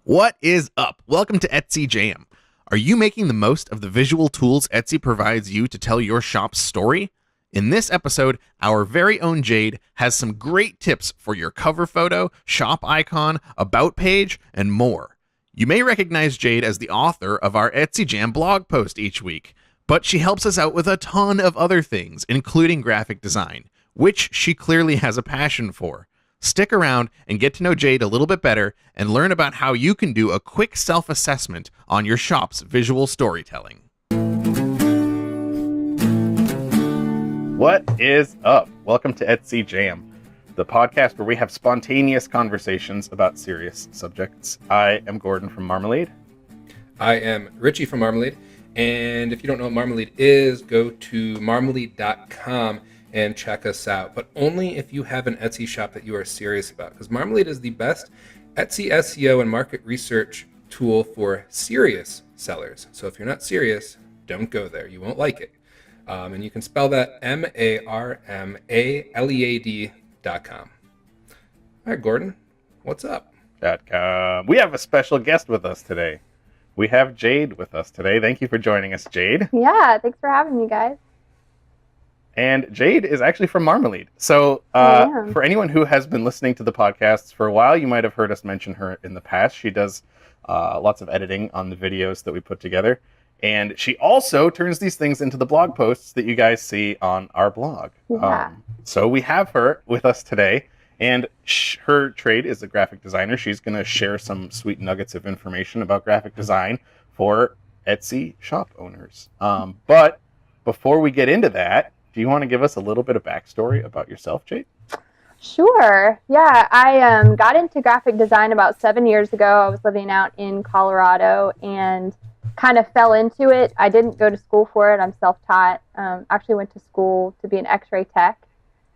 What is up? Welcome to Etsy Jam. Are you making the most of the visual tools Etsy provides you to tell your shop's story? In this episode, our very own Jade has some great tips for your cover photo, shop icon, about page, and more. You may recognize Jade as the author of our Etsy Jam blog post each week, but she helps us out with a ton of other things, including graphic design, which she clearly has a passion for. Stick around and get to know Jade a little bit better and learn about how you can do a quick self-assessment on your shop's visual storytelling. What is up? Welcome to Etsy Jam, the podcast where we have spontaneous conversations about serious subjects. I am Gordon from Marmalead. I am Richie from Marmalead. And if you don't know what Marmalead is, go to marmalead.com and check us out, but only if you have an Etsy shop that you are serious about, because Marmalead is the best Etsy SEO and market research tool for serious sellers. So if you're not serious, don't go there. You won't like it. And you can spell that marmalead.com. All right, Gordon, what's up? We have a special guest with us today. We have Jade with us today. Thank you for joining us, Jade. Yeah, thanks for having me, guys. And Jade is actually from Marmalead. So for anyone who has been listening to the podcasts for a while, you might have heard us mention her in the past. She does lots of editing on the videos that we put together. And she also turns these things into the blog posts that you guys see on our blog. Yeah. So we have her with us today. And her trade is a graphic designer. She's going to share some sweet nuggets of information about graphic design for Etsy shop owners. But before we get into that, do you want to give us a little bit of backstory about yourself, Jade? Sure. Yeah, I got into graphic design about 7 years ago. I was living out in Colorado and kind of fell into it. I didn't go to school for it. I'm self-taught. Actually went to school to be an X-ray tech,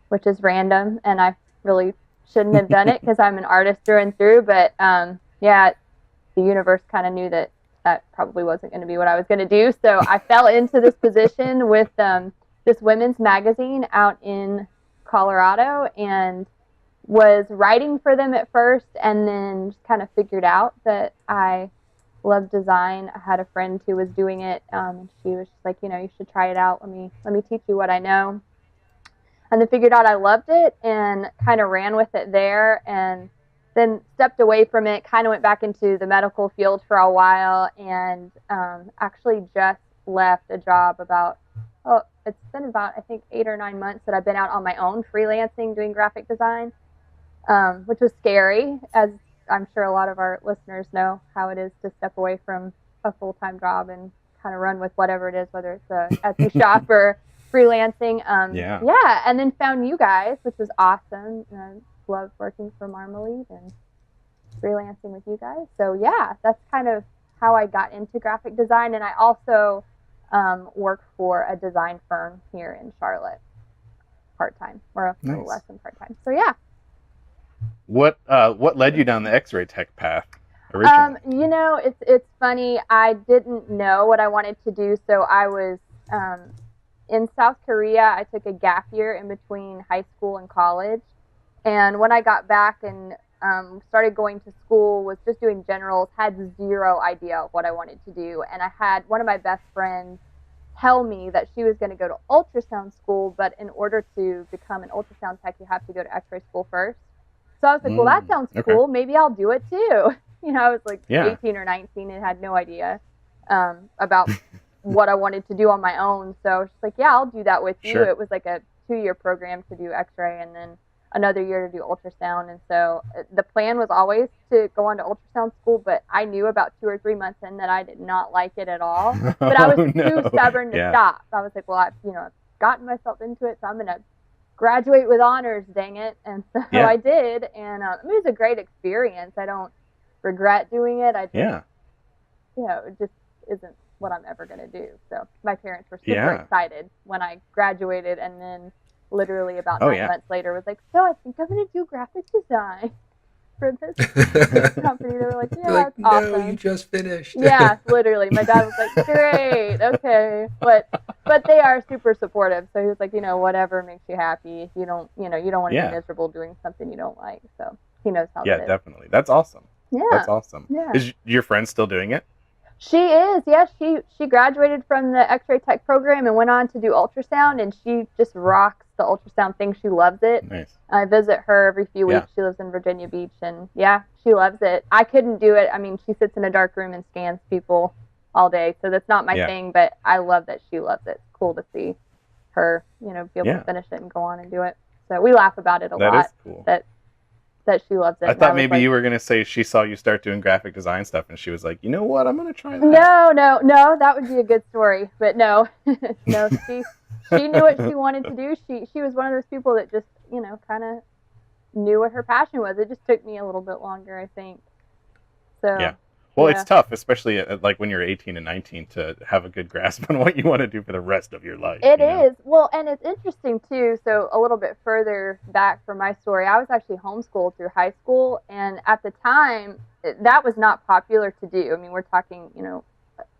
which is random, and I really shouldn't have done it because I'm an artist through and through. But yeah, the universe kind of knew that probably wasn't going to be what I was going to do. So I fell into this position with this women's magazine out in Colorado and was writing for them at first, and then just kind of figured out that I love design. I had a friend who was doing it, and she was just like, you should try it out. Let me teach you what I know. And then figured out I loved it and kind of ran with it there, and then stepped away from it, kind of went back into the medical field for a while, and actually just left a job it's been about, I think, 8 or 9 months that I've been out on my own freelancing doing graphic design, which was scary, as I'm sure a lot of our listeners know how it is to step away from a full-time job and kind of run with whatever it is, whether it's a Etsy shop or freelancing. Yeah, and then found you guys, which was awesome. I love working for Marmalead and freelancing with you guys. So yeah, that's kind of how I got into graphic design, and I also work for a design firm here in Charlotte, part-time, or a little less than part-time. So yeah. What led you down the X-ray tech path originally? It's funny. I didn't know what I wanted to do, so I was in South Korea. I took a gap year in between high school and college, and when I got back and started going to school, was just doing generals, had zero idea of what I wanted to do. And I had one of my best friends tell me that she was going to go to ultrasound school, but in order to become an ultrasound tech, you have to go to X-ray school first. So I was like, well, that sounds cool. Maybe I'll do it too. I was like 18 or 19 and had no idea about what I wanted to do on my own. So I was just like, yeah, I'll do that with you. Sure. It was like a 2-year program to do X-ray and then another year to do ultrasound. And so the plan was always to go on to ultrasound school, but I knew about 2 or 3 months in that I did not like it at all. But I was too stubborn to stop. I was like, well, I've gotten myself into it, so I'm going to graduate with honors, dang it. And so I did, and it was a great experience. I don't regret doing it. I just, it just isn't what I'm ever going to do. So my parents were super excited when I graduated, and then literally about 9 months later was like, so I think I'm going to do graphic design for this company. They were like, yeah, that's awesome. No, you just finished. Yeah, literally. My dad was like, great, okay. But they are super supportive. So he was like, whatever makes you happy. If you don't, you don't want to be miserable doing something you don't like. So he knows how it is. Yeah, definitely. That's awesome. Yeah. That's awesome. Yeah. Is your friend still doing it? She is, yeah. She graduated from the X-ray tech program and went on to do ultrasound, and she just rocks the ultrasound thing. She loves it. Nice. I visit her every few weeks. Yeah. She lives in Virginia Beach, and yeah, she loves it. I couldn't do it. I mean, she sits in a dark room and scans people all day, so that's not my thing. But I love that she loves it. It's cool to see her, be able to finish it and go on and do it. So we laugh about it a lot. That is cool. That she loves it. I thought maybe you were going to say she saw you start doing graphic design stuff and she was like, you know what, I'm going to try that. No, that would be a good story. But no, no, she knew what she wanted to do. She was one of those people that just, kind of knew what her passion was. It just took me a little bit longer, I think. So yeah. Well, it's tough, especially like when you're 18 and 19, to have a good grasp on what you want to do for the rest of your life. It is. Well, and it's interesting, too. So a little bit further back from my story, I was actually homeschooled through high school. And at the time, that was not popular to do. I mean, we're talking,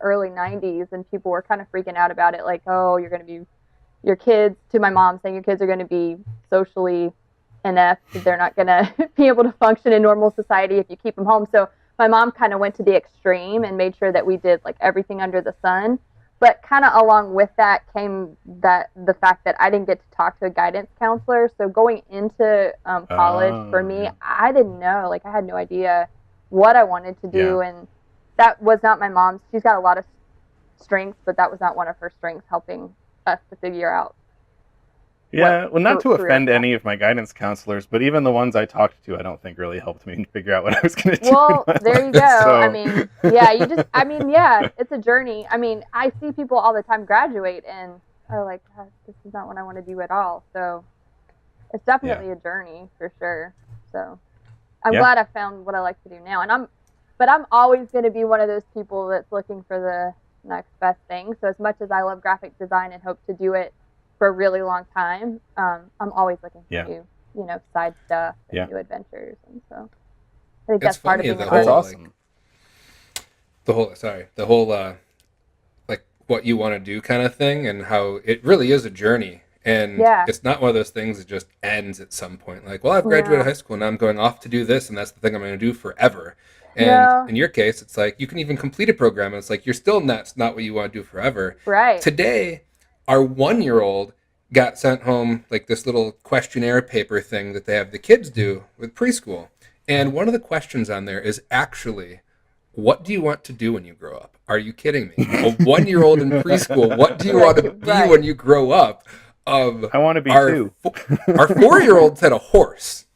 early 90s, and people were kind of freaking out about it. Like, oh, you're going to be, your kids, to my mom, saying your kids are going to be socially inept. They're not going to be able to function in normal society if you keep them home. So my mom kind of went to the extreme and made sure that we did like everything under the sun. But kind of along with that came the fact that I didn't get to talk to a guidance counselor. So going into college for me, I didn't know. Like, I had no idea what I wanted to do. And that was not my mom's. She's got a lot of strengths, but that was not one of her strengths, helping us to figure out. Yeah, well, not to offend any of my guidance counselors, but even the ones I talked to, I don't think really helped me figure out what I was going to do. Well, there you go. So. I mean, it's a journey. I mean, I see people all the time graduate and are like, this is not what I want to do at all. So it's definitely a journey for sure. So I'm glad I found what I like to do now. But I'm always going to be one of those people that's looking for the next best thing. So as much as I love graphic design and hope to do it for a really long time, I'm always looking for new, side stuff and new adventures, and so I think that's part of being an artist. That's awesome. The whole like what you want to do kind of thing, and how it really is a journey, and it's not one of those things that just ends at some point. Like, well, I've graduated high school and I'm going off to do this, and that's the thing I'm going to do forever. And in your case, it's like you can even complete a program, and it's like you're still not what you want to do forever. Right. Today, our 1-year-old got sent home like this little questionnaire paper thing that they have the kids do with preschool. And one of the questions on there is actually, what do you want to do when you grow up? Are you kidding me? A 1-year-old in preschool, what do you want to be when you grow up? I want to be two. Our 4-year-old had a horse.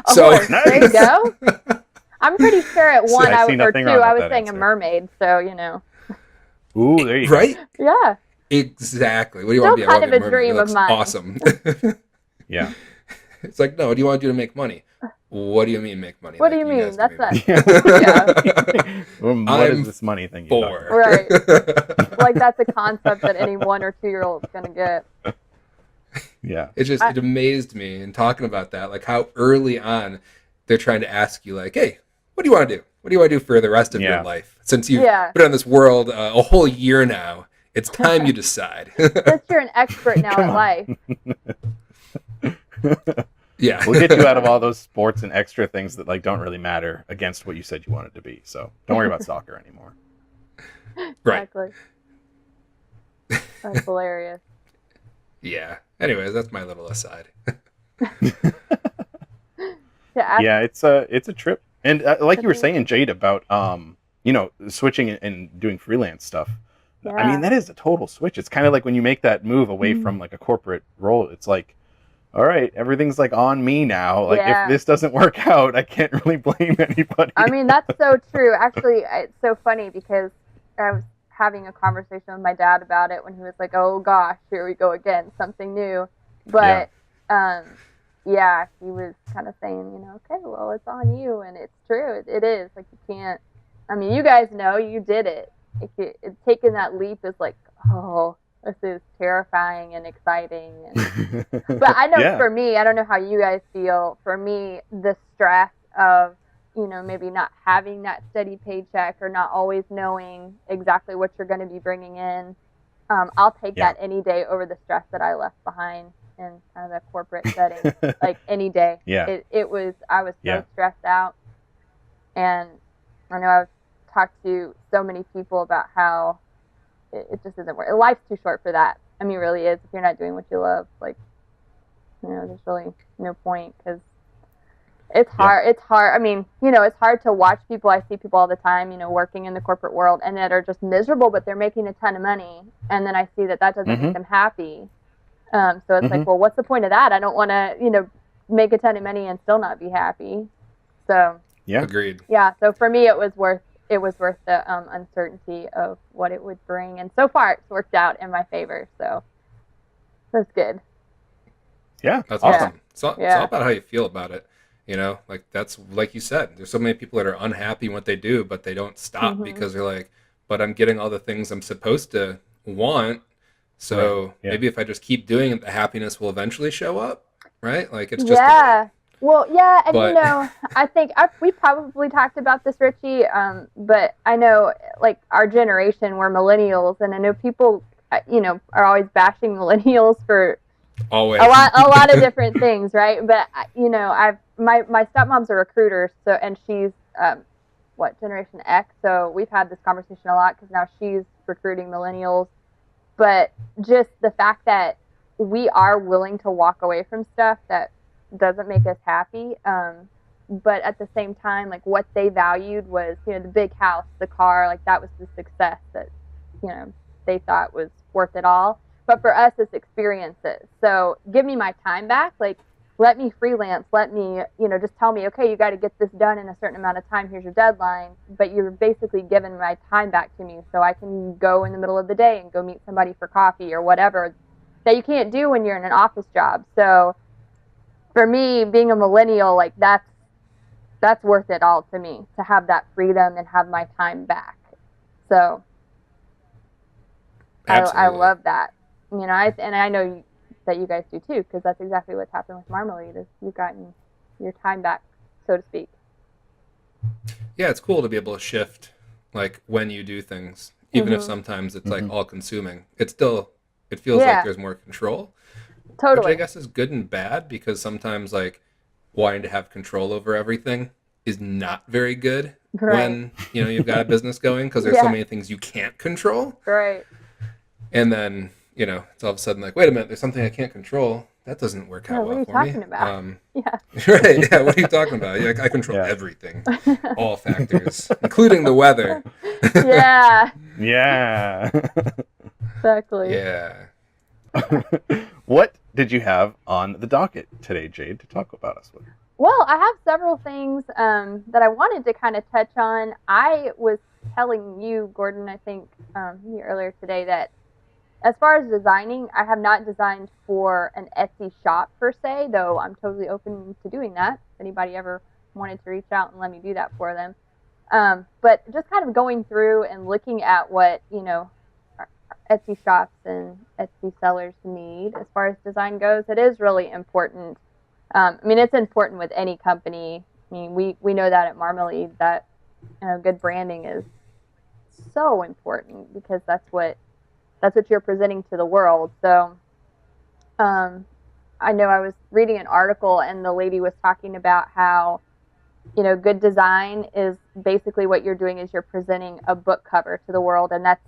Horse. Nice. There you go. I'm pretty sure at 1 or 2 I was saying answer. A mermaid, so Ooh, there you go. Right? Yeah. Exactly. What do you Still want to be? Kind of a dream of mine. Awesome. Yeah. It's like, no, what do you want to do to make money? What do you mean make money? What do you mean? That's that. What is this money thing you're talking about? Right. Like that's a concept that any 1 or 2-year-old is going to get. Yeah. It amazed me in talking about that, like how early on they're trying to ask you, like, hey, what do you want to do? What do you want to do for the rest of your life? Since you've been on this world a whole year now, it's time you decide. Since you're an expert now in life. Yeah. We'll get you out of all those sports and extra things that like don't really matter against what you said you wanted to be. So don't worry about soccer anymore. Right. Exactly. That's hilarious. Yeah. Anyways, that's my little aside. Yeah, it's a trip. And like you were saying, Jade, about switching and doing freelance stuff. Yeah. I mean, that is a total switch. It's kind of like when you make that move away from like a corporate role, it's like, all right, everything's like on me now. Like if this doesn't work out, I can't really blame anybody. I mean, that's so true. Actually, it's so funny because I was having a conversation with my dad about it when he was like, oh gosh, here we go again, something new. But he was kind of saying, okay, well, it's on you. And it's true. It is. Like, you can't, I mean, you guys know you did it. Taking that leap is like, oh, this is terrifying and exciting. But I know for me, I don't know how you guys feel. For me, the stress of, maybe not having that steady paycheck or not always knowing exactly what you're going to be bringing in, I'll take that any day over the stress that I left behind in kind of a corporate setting, like any day. Yeah. I was so stressed out. And I know I've talked to so many people about how it just isn't worth it. Life's too short for that. I mean, it really is. If you're not doing what you love, like, there's really no point, because it's hard. Yeah. It's hard. I mean, it's hard to watch people. I see people all the time, working in the corporate world and that are just miserable, but they're making a ton of money. And then I see that doesn't make them happy. So it's like, well, what's the point of that? I don't want to, make a ton of money and still not be happy. So yeah, agreed. Yeah. So for me, it was worth the uncertainty of what it would bring. And so far it's worked out in my favor. So that's good. Yeah. That's awesome. Yeah. It's all about how you feel about it. Like that's, like you said, there's so many people that are unhappy in what they do, but they don't stop because they're like, but I'm getting all the things I'm supposed to want. So maybe if I just keep doing it, the happiness will eventually show up. Right? Like it's just well, yeah, and I think we probably talked about this, Richie, but I know, like, our generation, we're millennials, and I know people, are always bashing millennials for always a lot of different things, right? But my stepmom's a recruiter, so, and she's Generation X, so we've had this conversation a lot because now she's recruiting millennials, but just the fact that we are willing to walk away from stuff that doesn't make us happy. But at the same time, like, what they valued was, the big house, the car, like, that was the success that, they thought was worth it all. But for us, it's experiences. So give me my time back. Like, let me freelance. Let me, just tell me, okay, you got to get this done in a certain amount of time. Here's your deadline. But you're basically giving my time back to me so I can go in the middle of the day and go meet somebody for coffee or whatever that you can't do when you're in an office job. So for me, being a millennial, like, that's worth it all to me, to have that freedom and have my time back. So I love that. I know that you guys do too, because that's exactly what's happened with Marmalead, is you've gotten your time back, so to speak. Yeah, it's cool to be able to shift, like, when you do things, even if sometimes it's like all consuming. It feels like there's more control. Totally. Which I guess is good and bad, because sometimes, like, wanting to have control over everything is not very good when, you've got a business going, because there's so many things you can't control. Right. And then, it's all of a sudden like, wait a minute, there's something I can't control. That doesn't work out well for me. What are you talking about? Right, yeah, what are you talking about? I control everything, all factors, including the weather. Yeah. Yeah. Exactly. Yeah. What did you have on the docket today, Jade, to talk about us with? Well, I have several things that I wanted to kind of touch on. I was telling you, Gordon, I think earlier today, that as far as designing, I have not designed for an Etsy shop per se, though I'm totally open to doing that. If anybody ever wanted to reach out and let me do that for them. But just kind of going through and looking at what, Etsy shops and Etsy sellers need as far as design goes, it is really important. It's important with any company. We know that at Marmalead, that good branding is so important, because that's what you're presenting to the world. So I know I was reading an article, and the lady was talking about how, good design is basically what you're doing is you're presenting a book cover to the world, and that's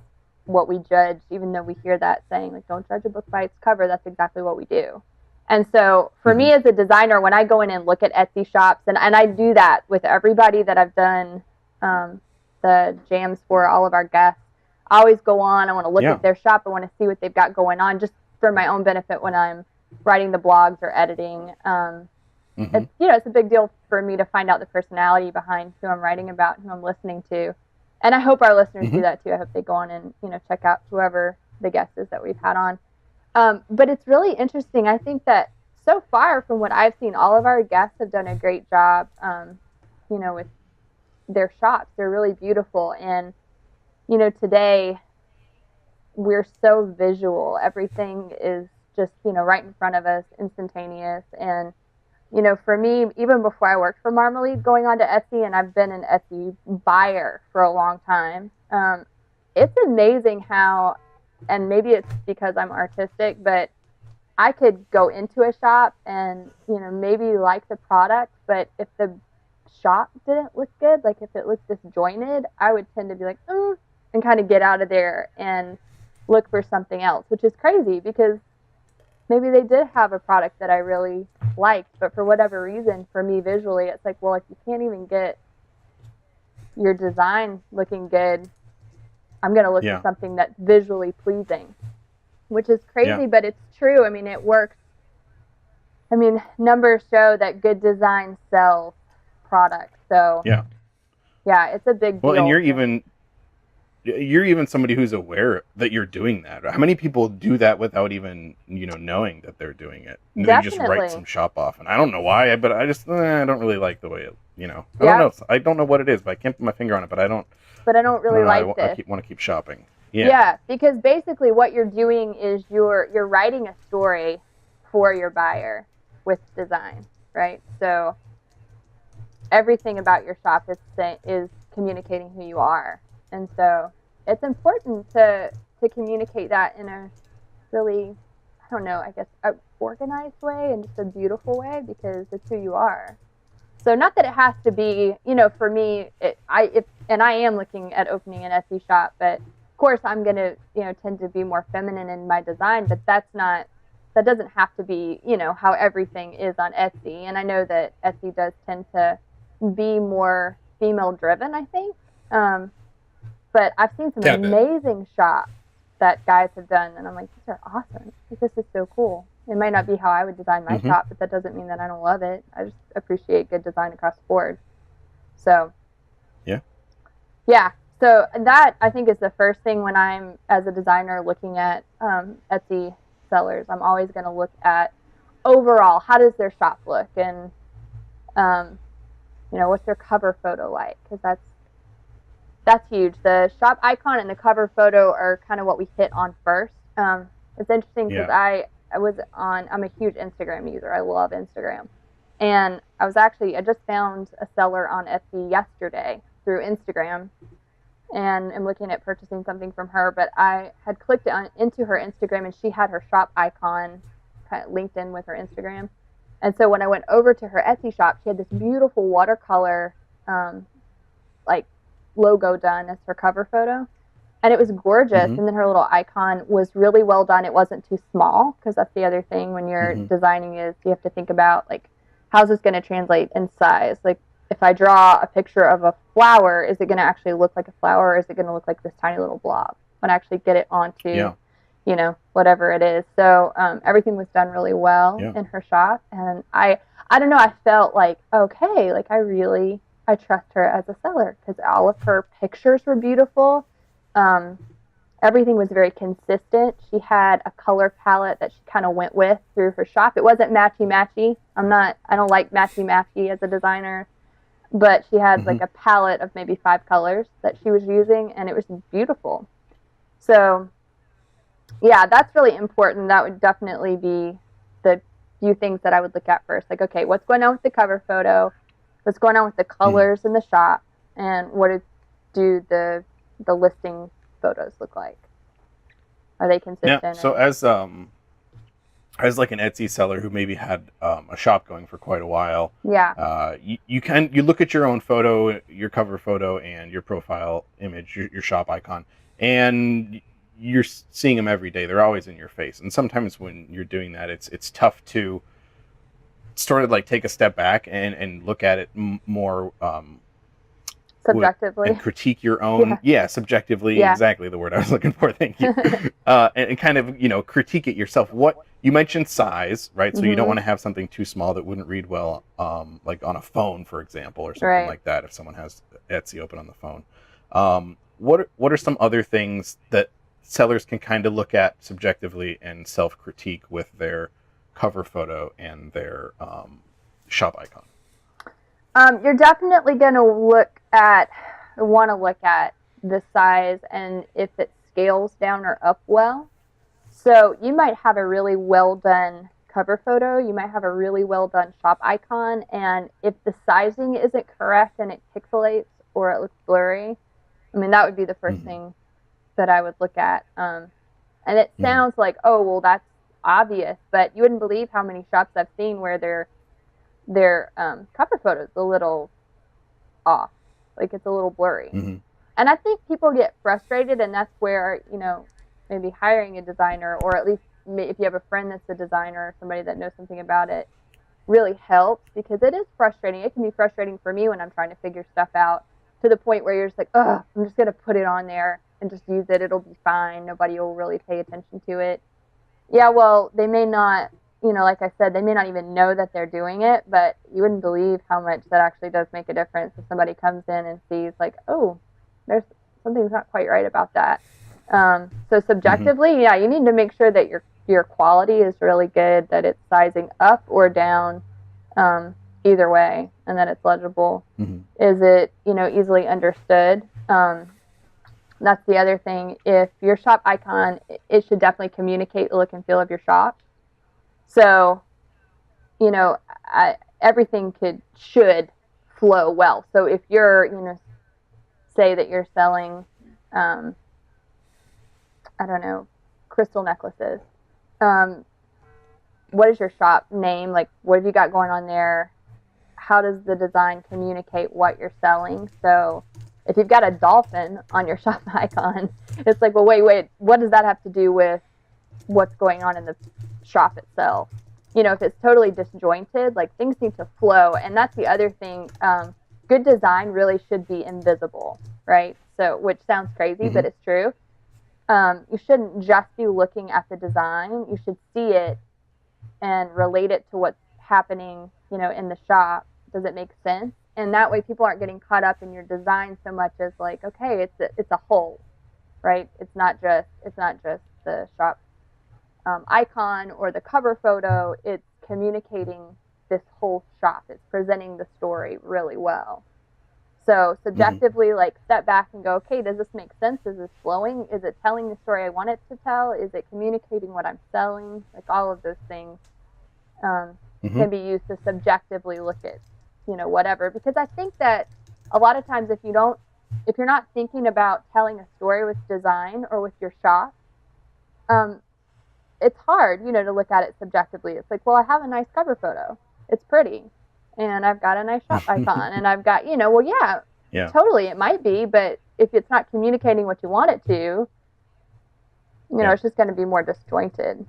what we judge. Even though we hear that saying, like, don't judge a book by its cover, that's exactly what we do. And so for me as a designer, when I go in and look at Etsy shops, and I do that with everybody that I've done the jams for, all of our guests, I always go on, I want to look at their shop, I want to see what they've got going on, just for my own benefit when I'm writing the blogs or editing. It's a big deal for me to find out the personality behind who I'm writing about, who I'm listening to. And I hope our listeners do that too. I hope they go on and, check out whoever the guest is that we've had on. But it's really interesting. I think that so far, from what I've seen, all of our guests have done a great job, with their shops. They're really beautiful. And, today we're so visual. Everything is just, right in front of us, instantaneous. And, for me, even before I worked for Marmalead, going on to Etsy, and I've been an Etsy buyer for a long time, it's amazing how, and maybe it's because I'm artistic, but I could go into a shop and, maybe like the product, but if the shot didn't look good, like if it looked disjointed, I would tend to be like, and kind of get out of there and look for something else, which is crazy because maybe they did have a product that I really liked, but for whatever reason, for me visually, it's like, well, if you can't even get your design looking good, I'm going to look for something that's visually pleasing, which is crazy, but it's true. I mean, it works. I mean, numbers show that good design sells products. So yeah, it's a big deal. Well, and you're even somebody who's aware that you're doing that. How many people do that without even, knowing that they're doing it? They just write some shop off, and I don't know why, but I just I don't really like the way it, I don't know. I don't know what it is, but I can't put my finger on it. But I don't really like this. I want to keep shopping. Yeah, because basically what you're doing is you're writing a story for your buyer with design, right? So everything about your shop is communicating who you are, and so it's important to communicate that in a really, I don't know, I guess a organized way and just a beautiful way, because it's who you are. So not that it has to be, for me, I am looking at opening an Etsy shop, but of course I'm going to, tend to be more feminine in my design, but that doesn't have to be, how everything is on Etsy. And I know that Etsy does tend to be more female driven, I think. But I've seen some amazing shops that guys have done, and I'm like, these are awesome. This is so cool. It might not be how I would design my shop, but that doesn't mean that I don't love it. I just appreciate good design across the board. So yeah. So that, I think, is the first thing when I'm, as a designer, looking at Etsy sellers. I'm always going to look at overall, how does their shop look, and what's their cover photo like, because that's huge. The shop icon and the cover photo are kind of what we hit on first. It's interesting because I'm a huge Instagram user. I love Instagram. And I just found a seller on Etsy yesterday through Instagram, and I'm looking at purchasing something from her, but I had clicked into her Instagram, and she had her shop icon kind of linked in with her Instagram. And so when I went over to her Etsy shop, she had this beautiful watercolor logo done as her cover photo, and it was gorgeous. And then her little icon was really well done. It wasn't too small, because that's the other thing when you're designing, is you have to think about, like, how's this going to translate in size. Like, if I draw a picture of a flower, is it going to actually look like a flower, or is it going to look like this tiny little blob when I actually get it onto whatever it is. So everything was done really well in her shop, and I don't know, I felt like, okay, like I trust her as a seller, because all of her pictures were beautiful. Everything was very consistent. She had a color palette that she kind of went with through her shop. It wasn't matchy-matchy. I don't like matchy-matchy as a designer, but she had like a palette of maybe 5 colors that she was using, and it was beautiful. So yeah, that's really important. That would definitely be the few things that I would look at first. Like, okay, what's going on with the cover photo? What's going on with the colors in the shop, and what do the listing photos look like? Are they consistent? Yeah. So as like an Etsy seller who maybe had a shop going for quite a while, you look at your own photo, your cover photo, and your profile image, your shop icon, and you're seeing them every day. They're always in your face, and sometimes when you're doing that, it's tough to sort of like take a step back and look at it more subjectively and critique your own subjectively, exactly the word I was looking for, thank you. And kind of critique it yourself. What you mentioned, size, right? So you don't want to have something too small that wouldn't read well, like on a phone, for example, or something like that, if someone has Etsy open on the phone. What are some other things that sellers can kind of look at subjectively and self-critique with their cover photo and their shop icon? You're definitely going to want to look at the size and if it scales down or up well. So you might have a really well done cover photo, you might have a really well done shop icon, and if the sizing isn't correct and it pixelates or it looks blurry, I mean, that would be the first thing that I would look at. And it sounds like, oh, well, that's obvious, but you wouldn't believe how many shops I've seen where their cover photos a little off. Like it's a little blurry. Mm-hmm. And I think people get frustrated, and that's where, maybe hiring a designer, or at least if you have a friend that's a designer or somebody that knows something about it, really helps, because it is frustrating. It can be frustrating for me when I'm trying to figure stuff out, to the point where you're just like, oh, I'm just going to put it on there and just use it. It'll be fine. Nobody will really pay attention to it. Yeah, well, they may not, like I said, they may not even know that they're doing it, but you wouldn't believe how much that actually does make a difference if somebody comes in and sees like, oh, there's something's not quite right about that. So subjectively, yeah, you need to make sure that your quality is really good, that it's sizing up or down, either way, and that it's legible. Is it, easily understood? That's the other thing. If your shop icon, it should definitely communicate the look and feel of your shop. So, everything should flow well. So if you're, say that you're selling, I don't know, crystal necklaces. What is your shop name? Like, what have you got going on there? How does the design communicate what you're selling? So if you've got a dolphin on your shop icon, it's like, well, wait, what does that have to do with what's going on in the shop itself? If it's totally disjointed, like, things need to flow. And that's the other thing. Good design really should be invisible, right? So, which sounds crazy, but it's true. You shouldn't just be looking at the design. You should see it and relate it to what's happening, in the shop. Does it make sense? And that way people aren't getting caught up in your design so much as like, okay, it's a whole, right? It's not just the shop icon or the cover photo. It's communicating this whole shop. It's presenting the story really well. So subjectively, like, step back and go, okay, does this make sense? Is this flowing? Is it telling the story I want it to tell? Is it communicating what I'm selling? Like, all of those things can be used to subjectively look at, whatever. Because I think that a lot of times if you're not thinking about telling a story with design or with your shop, it's hard, to look at it subjectively. It's like, well, I have a nice cover photo. It's pretty. And I've got a nice shop icon. And I've got, well, yeah, totally, it might be. But if it's not communicating what you want it to, it's just going to be more disjointed.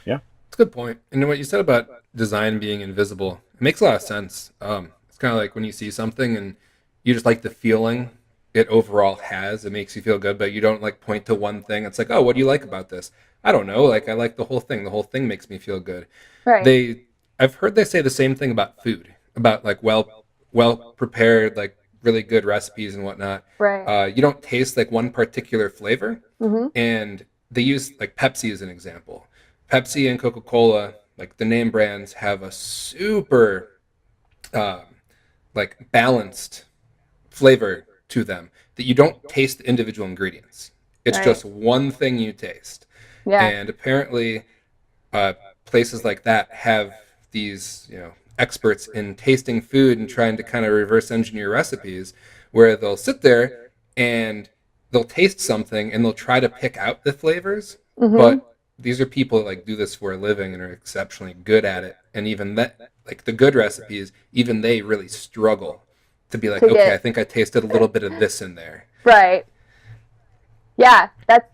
Yeah. That's a good point. And what you said about design being invisible, it makes a lot of sense. It's kind of like when you see something and you just like the feeling it overall has. It makes you feel good, but you don't like point to one thing. It's like, oh, what do you like about this? I don't know. Like, I like the whole thing. The whole thing makes me feel good. Right. I've heard they say the same thing about food, about like well prepared, like really good recipes and whatnot. Right. You don't taste like one particular flavor. And they use like Pepsi as an example. Pepsi and Coca-Cola, like the name brands, have a super like balanced flavor to them that you don't taste the individual ingredients. It's just one thing you taste. Yeah. And apparently places like that have these, experts in tasting food and trying to kind of reverse engineer recipes, where they'll sit there and they'll taste something and they'll try to pick out the flavors. But these are people that like do this for a living and are exceptionally good at it. And even that, like the good recipes, even they really struggle to be like, okay, I think I tasted a little bit of this in there. Right. Yeah,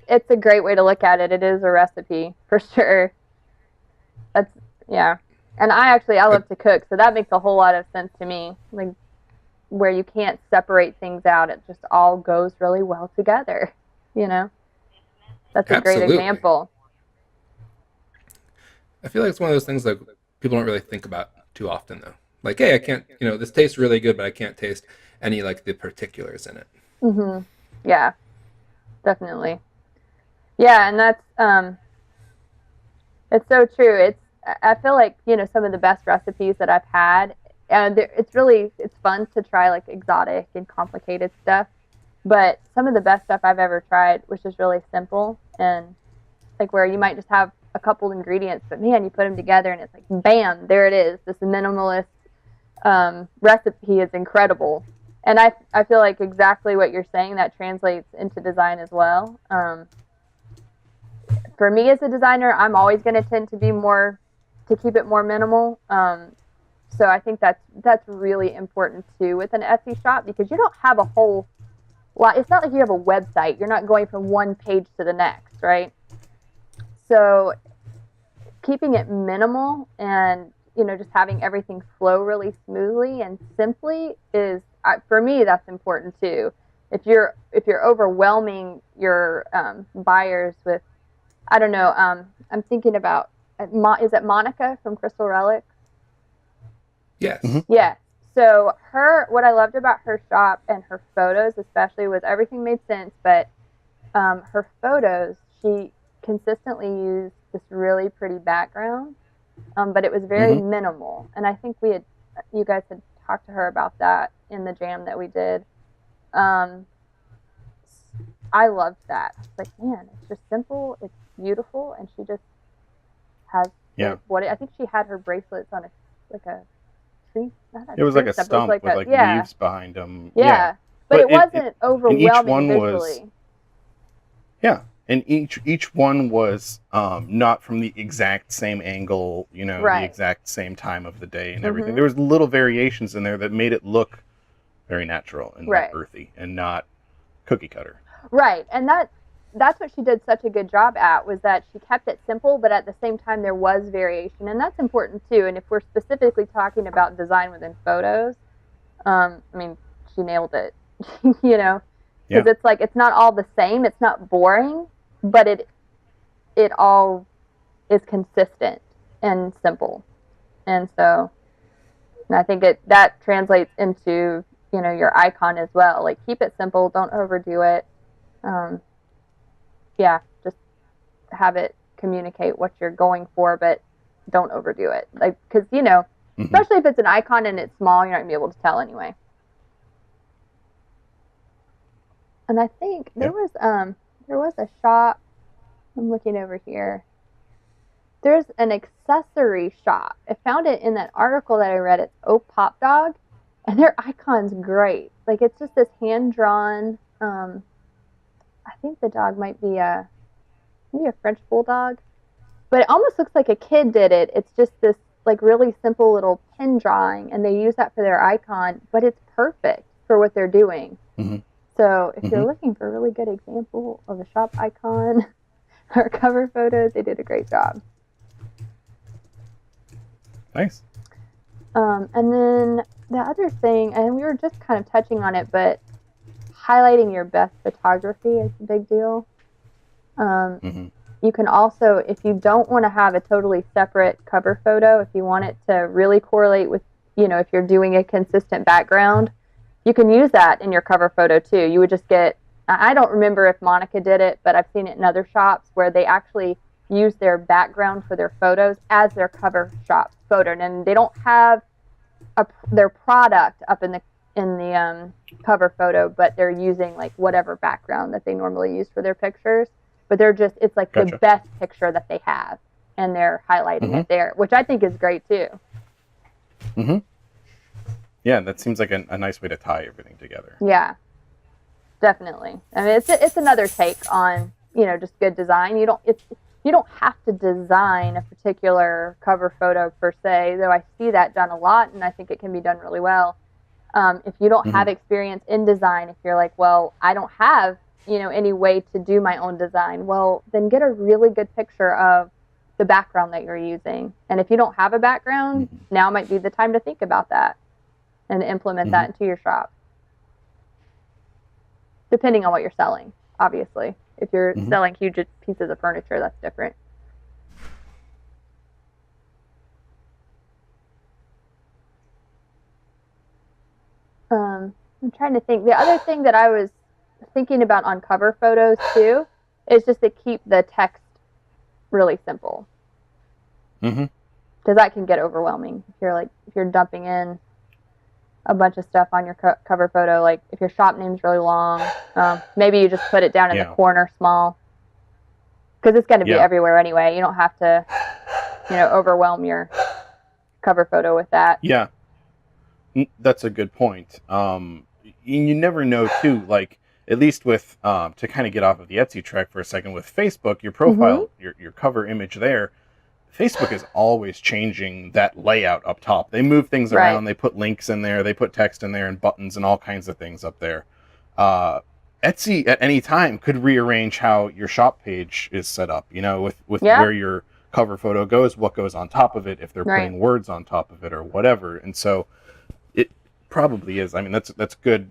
it's a great way to look at it. It is a recipe for sure. Yeah. And I love to cook, so that makes a whole lot of sense to me. Like, where you can't separate things out, it just all goes really well together. That's a great example. I feel like it's one of those things that people don't really think about too often, though. Like, hey, I can't, this tastes really good, but I can't taste any like the particulars in it. Yeah, definitely. Yeah, and that's it's so true. I feel like some of the best recipes that I've had, it's fun to try like exotic and complicated stuff, but some of the best stuff I've ever tried was just really simple, and like where you might just have a couple ingredients, but man, you put them together and it's like, bam, there it is. This minimalist recipe is incredible. And I feel like exactly what you're saying, that translates into design as well. For me as a designer, I'm always going to tend to keep it more minimal. So I think that's really important too with an Etsy shop, because you don't have a whole lot. It's not like you have a website. You're not going from one page to the next, right? So keeping it minimal and, just having everything flow really smoothly and simply is, for me, that's important too. If you're overwhelming your buyers with, I don't know, I'm thinking about, is it Monica from Crystal Relics? Yes. Mm-hmm. Yeah. So what I loved about her shop and her photos especially was everything made sense, but her photos, she consistently used this really pretty background, but it was very minimal. And I think you guys had talked to her about that in the jam that we did. I loved that. I was like, man, it's just simple, it's beautiful, and she just has I think she had her bracelets on a tree. It was like a stump with leaves behind them. Yeah. But it wasn't overwhelming visually. And each one was not from the exact same angle, the exact same time of the day and everything. There was little variations in there that made it look very natural and more earthy and not cookie cutter. Right, and that's what she did such a good job at, was that she kept it simple, but at the ssame time there was variation, and that's important too. And if we're specifically talking about design within photos, she nailed it, because it's like, it's not all the same, it's not boring, but it all is consistent and simple. And so I think that translates into, your icon as well. Like, keep it simple, don't overdo it. Just have it communicate what you're going for, but don't overdo it. Like, because, especially if it's an icon and it's small, you're not going to be able to tell anyway. And I think there was a shop, I'm looking over here. There's an accessory shop. I found it in that article that I read. It's Oh Pop Dog, and their icon's great. Like, it's just this hand-drawn, I think the dog might be maybe a French bulldog, but it almost looks like a kid did it. It's just this like really simple little pen drawing, and they use that for their icon, but it's perfect for what they're doing. So if you're looking for a really good example of a shop icon or cover photos, they did a great job. Nice. And then the other thing, and we were just kind of touching on it, but highlighting your best photography is a big deal. You can also, if you don't want to have a totally separate cover photo, if you want it to really correlate with, if you're doing a consistent background, you can use that in your cover photo too. You would just I don't remember if Monica did it, but I've seen it in other shops where they actually use their background for their photos as their cover shop photo, and they don't have their product up in the cover photo, but they're using like whatever background that they normally use for their pictures. But it's like the best picture that they have, and they're highlighting it there, which I think is great too. Yeah, that seems like a nice way to tie everything together. Yeah, definitely. I mean, it's another take on, just good design. You don't have to design a particular cover photo per se, though I see that done a lot, and I think it can be done really well. If you don't have experience in design, if you're like, well, I don't have, any way to do my own design, well, then get a really good picture of the background that you're using. And if you don't have a background, now might be the time to think about that and implement that into your shop. Depending on what you're selling, obviously. If you're selling huge pieces of furniture, that's different. I'm trying to think. The other thing that I was thinking about on cover photos too is just to keep the text really simple. Because that can get overwhelming if you're dumping in a bunch of stuff on your cover photo. Like if your shop name's really long, maybe you just put it down in the corner small, because it's going to be everywhere anyway. You don't have to, overwhelm your cover photo with that. Yeah, that's a good point. You never know too, like at least with to kind of get off of the Etsy track for a second, with Facebook, your profile, your cover image there, Facebook is always changing that layout up top. They move things around. They put links in there. They put text in there and buttons and all kinds of things up there. Etsy at any time could rearrange how your shop page is set up, with where your cover photo goes, what goes on top of it, if they're putting words on top of it or whatever. And so it probably is. I mean, that's good.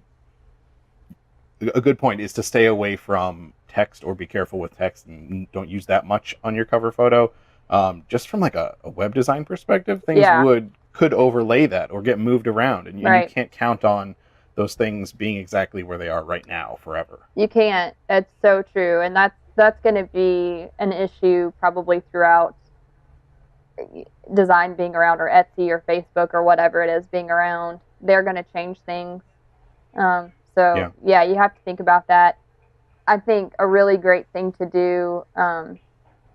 A good point is to stay away from text or be careful with text and don't use that much on your cover photo. Just from like a web design perspective, things could overlay that or get moved around, and you can't count on those things being exactly where they are right now forever. You can't. It's so true, and that's going to be an issue probably throughout design being around, or Etsy or Facebook or whatever it is being around. They're going to change things. So you have to think about that. I think a really great thing to do,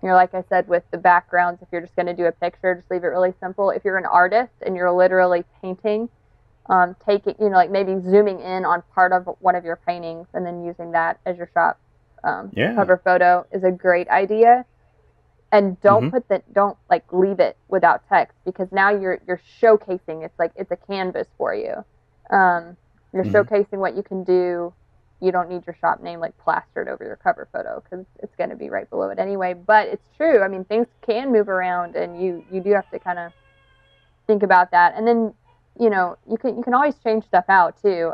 like I said, with the backgrounds, if you're just going to do a picture, just leave it really simple. If you're an artist and you're literally painting, taking, like maybe zooming in on part of one of your paintings and then using that as your shop cover photo is a great idea. And don't don't leave it without text, because now you're showcasing. It's a canvas for you. You're showcasing what you can do. You don't need your shop name plastered over your cover photo, because it's going to be right below it anyway. But it's true. I mean, things can move around, and you do have to kind of think about that. And then, you can always change stuff out too.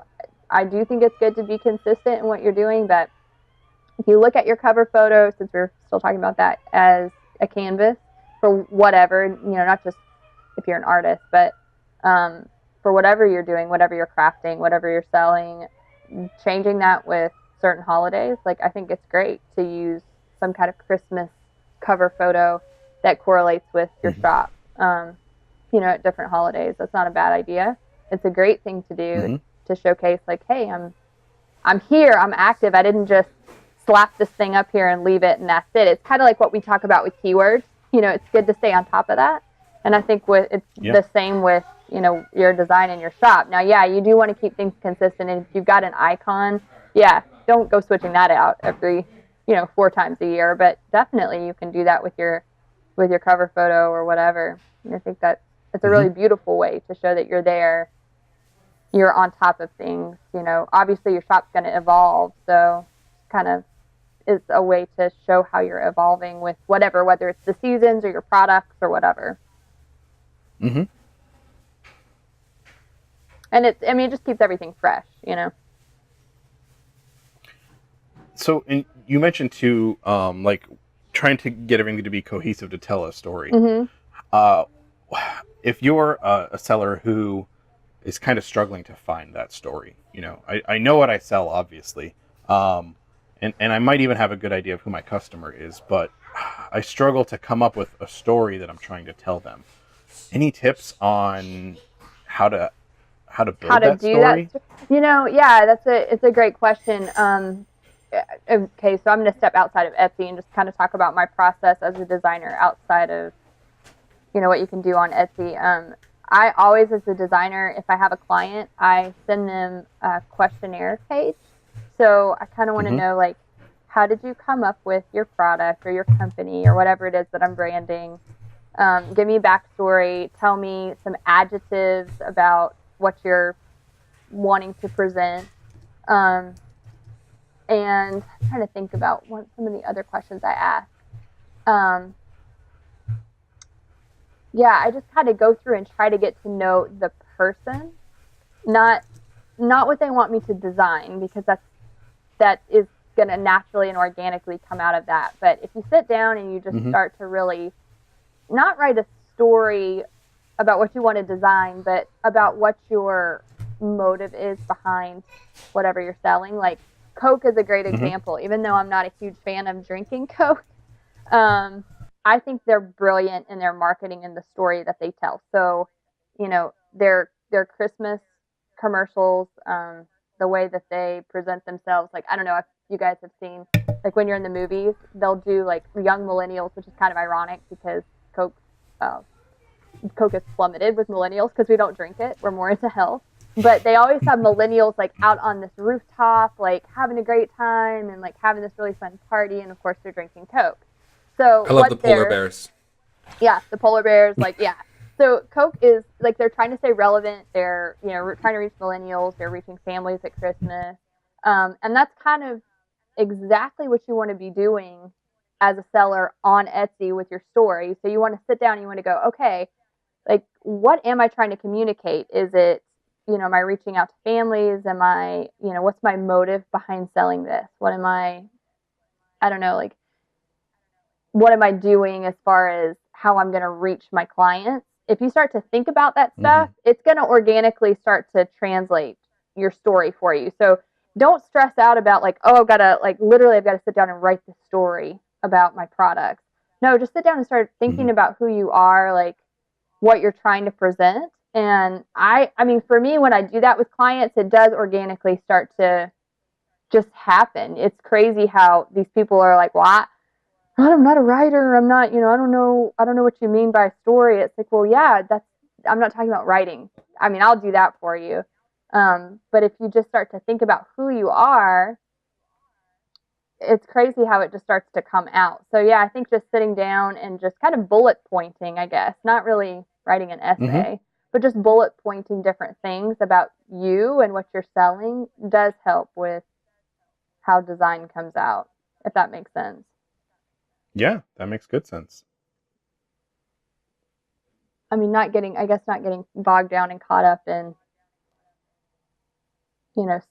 I do think it's good to be consistent in what you're doing, but if you look at your cover photo, since we're still talking about that, as a canvas for whatever, not just if you're an artist, but for whatever you're doing, whatever you're crafting, whatever you're selling, changing that with certain holidays. I think it's great to use some kind of Christmas cover photo that correlates with your shop, at different holidays. That's not a bad idea. It's a great thing to do to showcase, hey, I'm here, I'm active. I didn't just slap this thing up here and leave it and that's it. It's kind of like what we talk about with keywords. It's good to stay on top of that. And I think it's the same with, your design in your shop. Now, you do want to keep things consistent. And if you've got an icon, don't go switching that out every, 4 times a year. But definitely you can do that with your cover photo or whatever. And I think that it's a really beautiful way to show that you're there. You're on top of things. Obviously your shop's going to evolve. So kind of is a way to show how you're evolving with whatever, whether it's the seasons or your products or whatever. And it just keeps everything fresh, So, you mentioned too, trying to get everything to be cohesive to tell a story. If you're a seller who is kind of struggling to find that story, I know what I sell, obviously. And I might even have a good idea of who my customer is, but I struggle to come up with a story that I'm trying to tell them. Any tips on how to build that story? It's a great question. Okay, so I'm going to step outside of Etsy and just kind of talk about my process as a designer outside of, what you can do on Etsy. I always, as a designer, if I have a client, I send them a questionnaire page. So I kind of want to know, how did you come up with your product or your company or whatever it is that I'm branding? Give me a backstory. Tell me some adjectives about what you're wanting to present. And I'm trying to think about some of the other questions I ask. I just kind of go through and try to get to know the person, not what they want me to design, because that is going to naturally and organically come out of that. But if you sit down and you just start to really not write a story about what you want to design, but about what your motive is behind whatever you're selling. Coke is a great example. Even though I'm not a huge fan of drinking Coke, I think they're brilliant in their marketing and the story that they tell. So, their Christmas commercials, the way that they present themselves, I don't know if you guys have seen, when you're in the movies, they'll do young millennials, which is kind of ironic because Coke has plummeted with millennials because we don't drink it. We're more into health. But they always have millennials out on this rooftop, having a great time and having this really fun party. And of course, they're drinking Coke. So I love the polar bears. Yeah, the polar bears, like, yeah. So Coke is, like, they're trying to stay relevant. They're, trying to reach millennials. They're reaching families at Christmas. And that's kind of exactly what you want to be doing as a seller on Etsy with your story. So you want to sit down and you want to go, okay, like, what am I trying to communicate? Is it, am I reaching out to families? Am I, what's my motive behind selling this? What am I don't know, like, what am I doing as far as how I'm going to reach my clients? If you start to think about that stuff, it's going to organically start to translate your story for you. So don't stress out about, like, oh, I've got to, like, literally, I've got to sit down and write the story about my products. No, just sit down and start thinking about who you are, like, what you're trying to present. And I mean, for me, when I do that with clients, it does organically start to just happen. It's crazy how these people are like, well, I'm not a writer. I'm not, I don't know what you mean by story. It's like, well, yeah, I'm not talking about writing. I mean, I'll do that for you. But if you just start to think about who you are, it's crazy how it just starts to come out. So yeah, I think just sitting down and just kind of bullet pointing, I guess, not really writing an essay, but just bullet pointing different things about you and what you're selling does help with how design comes out, if that makes sense. Yeah, that makes good sense. I mean, not getting bogged down and caught up in,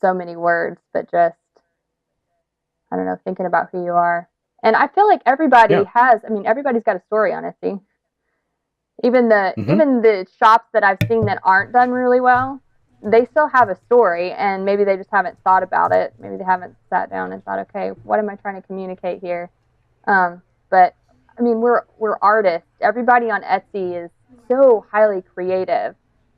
so many words, but just, I don't know, thinking about who you are. And I feel like everybody's got a story on Etsy. Even the shops that I've seen that aren't done really well, they still have a story, and maybe they just haven't thought about it. Maybe they haven't sat down and thought, okay, what am I trying to communicate here? But I mean, we're artists. Everybody on Etsy is so highly creative.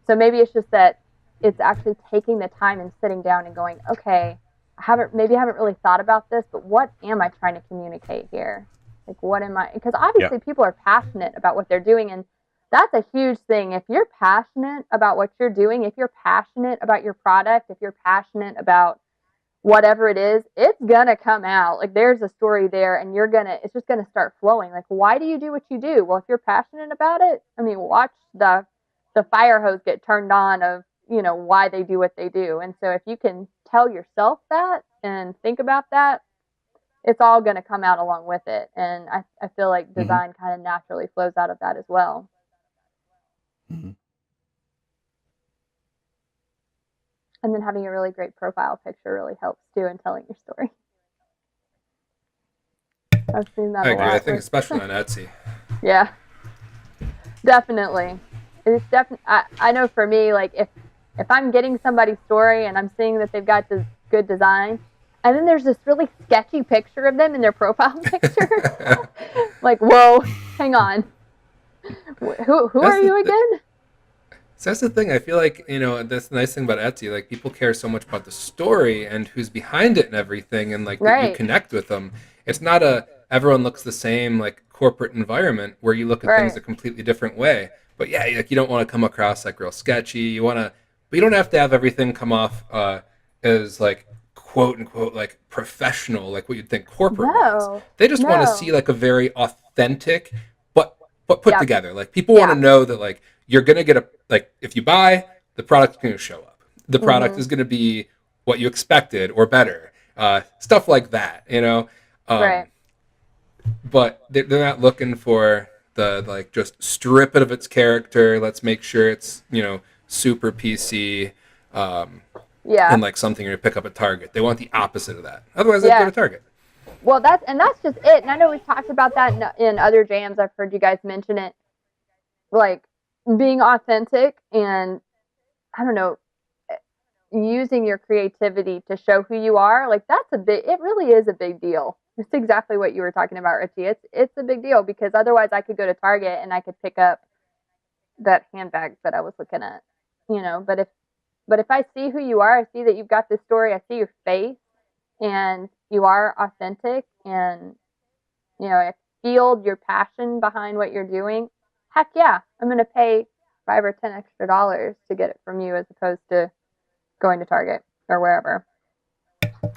So maybe it's just that it's actually taking the time and sitting down and going, okay, I haven't really thought about this, but what am I trying to communicate here? Like, what am I? Because obviously people are passionate about what they're doing, and that's a huge thing. If you're passionate about what you're doing, if you're passionate about your product, if you're passionate about whatever it is, it's gonna come out. Like, there's a story there, and it's just gonna start flowing. Like, why do you do what you do? Well, if you're passionate about it, I mean, watch the fire hose get turned on of, why they do what they do. And so if you can tell yourself that and think about that, it's all gonna come out along with it. And I feel like design kind of naturally flows out of that as well. And then having a really great profile picture really helps too in telling your story. I've seen that a lot. I think especially on Etsy. Yeah, definitely. It's definitely. I know for me, like, if I'm getting somebody's story and I'm seeing that they've got this good design, and then there's this really sketchy picture of them in their profile picture, like, whoa, hang on, who are you again? So that's the thing. I feel like, that's the nice thing about Etsy. Like, people care so much about the story and who's behind it and everything, and like that you connect with them. It's not everyone looks the same, like, corporate environment where you look at things a completely different way. But yeah, like, you don't want to come across like real sketchy. But you don't have to have everything come off as, like, quote unquote, like, professional, like what you'd think corporate was. They just want to see, like, a very authentic but put together. Like, people want to know that, like, you're going to get like, if you buy, the product's going to show up. The product is going to be what you expected or better. Stuff like that, Right. But they're not looking for the, like, just strip it of its character. Let's make sure it's, super PC. And like something you're going to pick up at Target. They want the opposite of that. Otherwise, they'd go to Target. Well, that's just it. And I know we've talked about that in other jams. I've heard you guys mention it. Like, being authentic and, I don't know, using your creativity to show who you are, like, it really is a big deal. It's exactly what you were talking about, Richie. It's a big deal, because otherwise I could go to Target and I could pick up that handbag that I was looking at, but if I see who you are, I see that you've got this story, I see your face, and you are authentic, and, I feel your passion behind what you're doing. Heck yeah, I'm going to pay $5 or $10 extra to get it from you, as opposed to going to Target or wherever.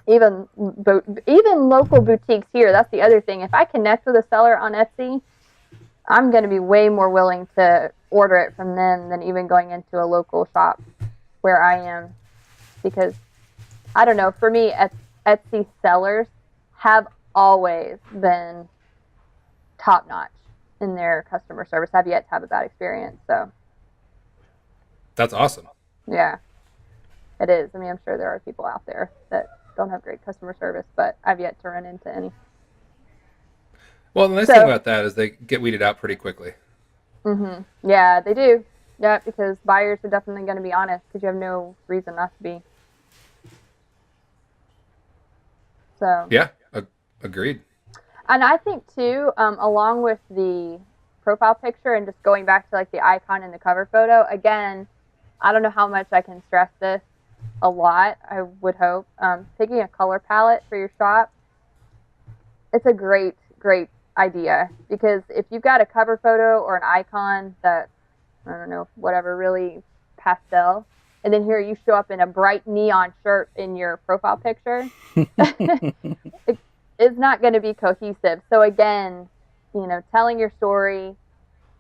Even local boutiques here. That's the other thing. If I connect with a seller on Etsy, I'm going to be way more willing to order it from them than even going into a local shop where I am, because I don't know, for me, Etsy sellers have always been top notch in their customer service. I've yet to have a bad experience. So That's awesome. yeah, it is. I mean, I'm sure there are people out there that don't have great customer service, but I've yet to run into any. Well, the nice thing about that is they get weeded out pretty quickly. Yeah, they do. Yeah, because buyers are definitely going to be honest, because you have no reason not to be. So yeah, agreed. And I think too, along with the profile picture and just going back to like the icon and the cover photo, again, I don't know how much I can stress this a lot, I would hope. Picking a color palette for your shop, it's a great idea, because if you've got a cover photo or an icon that, I don't know, whatever, really pastel, and then here you show up in a bright neon shirt in your profile picture, it's not going to be cohesive. So again, telling your story,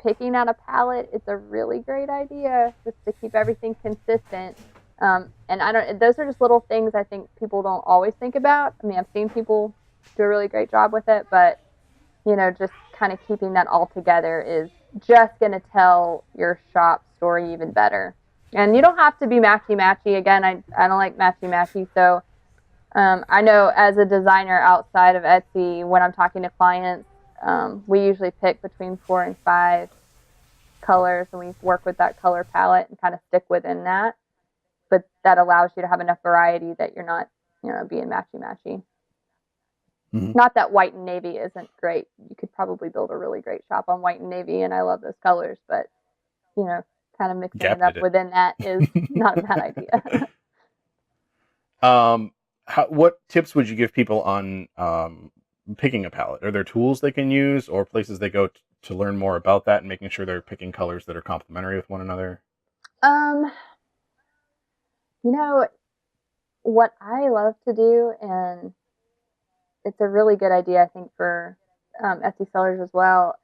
picking out a palette, it's a really great idea just to keep everything consistent. And those are just little things I think people don't always think about. I mean, I've seen people do a really great job with it, but just kind of keeping that all together is just going to tell your shop story even better. And you don't have to be matchy-matchy. Again, I don't like matchy-matchy. So I know as a designer outside of Etsy, when I'm talking to clients, we usually pick between 4 and 5 colors, and we work with that color palette and kind of stick within that. But that allows you to have enough variety that you're not, being matchy-matchy. Mm-hmm. Not that white and navy isn't great. You could probably build a really great shop on white and navy, and I love those colors, but, kind of mixing it up within that is not a bad idea. What tips would you give people on picking a palette? Are there tools they can use or places they go to learn more about that and making sure they're picking colors that are complementary with one another? What I love to do, and it's a really good idea, I think, for Etsy sellers as well.